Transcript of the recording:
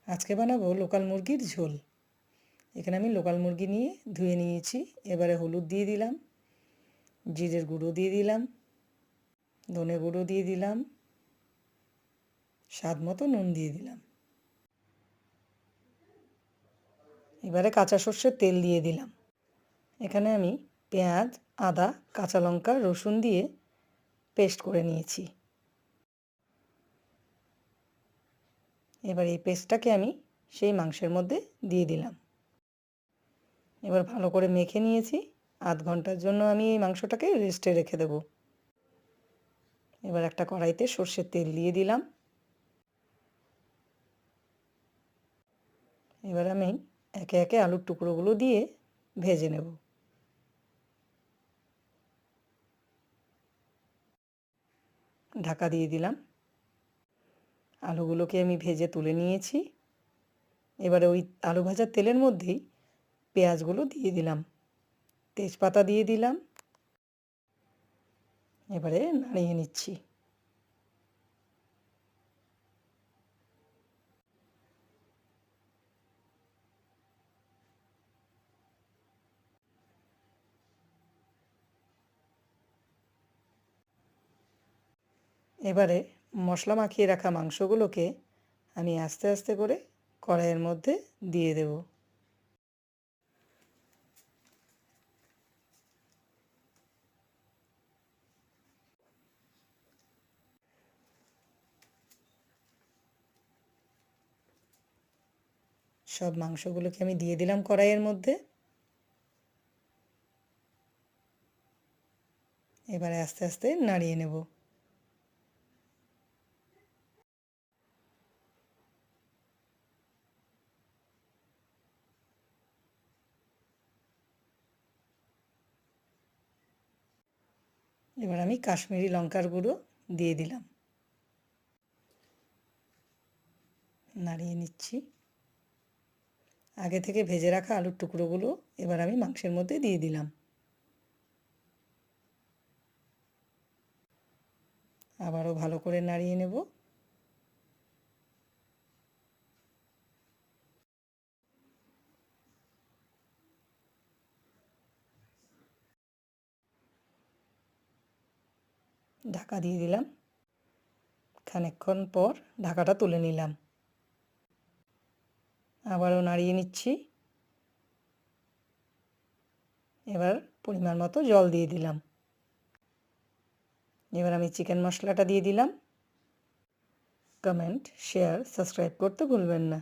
আজকে বানাবো লোকাল মুরগির ঝোল। এখানে আমি লোকাল মুরগি নিয়ে ধুয়ে নিয়েছি। এবারে হলুদ দিয়ে দিলাম, জিরের গুঁড়ো দিয়ে দিলাম, ধনে গুঁড়ো দিয়ে দিলাম, স্বাদ মতো নুন দিয়ে দিলাম। এবারে কাঁচা সর্ষের তেল দিয়ে দিলাম। এখানে আমি পেঁয়াজ, আদা, কাঁচা লঙ্কা, রসুন দিয়ে পেস্ট করে নিয়েছি। এবার এই পেস্টটাকে আমি সেই মাংসের মধ্যে দিয়ে দিলাম। এবার ভালো করে মেখে নিয়েছি। আধ ঘন্টার জন্য আমি এই মাংসটাকে রেস্টে রেখে দেব। এবার একটা কড়াইতে সর্ষের তেল দিয়ে দিলাম। এবার আমি একে একে আলুর টুকরোগুলো দিয়ে ভেজে নেব। ঢাকা দিয়ে দিলাম। আলুগুলোকে আমি ভেজে তুলে নিয়েছি। এবারে ওই আলু ভাজার তেলের মধ্যেই পেঁয়াজগুলো দিয়ে দিলাম, তেজপাতা দিয়ে দিলাম। এবারে নাড়িয়ে নিচ্ছি। এবারে মশলা মাখিয়ে রাখা মাংসগুলোকে আমি আস্তে আস্তে করে কড়াইয়ের মধ্যে দিয়ে দেব। সব মাংসগুলোকে আমি দিয়ে দিলাম কড়াইয়ের মধ্যে। এবারে আস্তে আস্তে নাড়িয়ে নেব। এবার আমি কাশ্মীরি লঙ্কার গুঁড়ো দিয়ে দিলাম, নাড়িয়ে নিচ্ছি। আগে থেকে ভেজে রাখা আলুর টুকরোগুলো এবার আমি মাংসের মধ্যে দিয়ে দিলাম। আবারও ভালো করে নাড়িয়ে নেব। ঢাকা দিয়ে দিলাম। খানিকক্ষণ পর ঢাকাটা তুলে নিলাম। আবারও নাড়িয়ে নিচ্ছি। এবার পরিমাণ মতো জল দিয়ে দিলাম। এবার আমি চিকেন মশলাটা দিয়ে দিলাম। কমেন্ট, শেয়ার, সাবস্ক্রাইব করতে ভুলবেন না।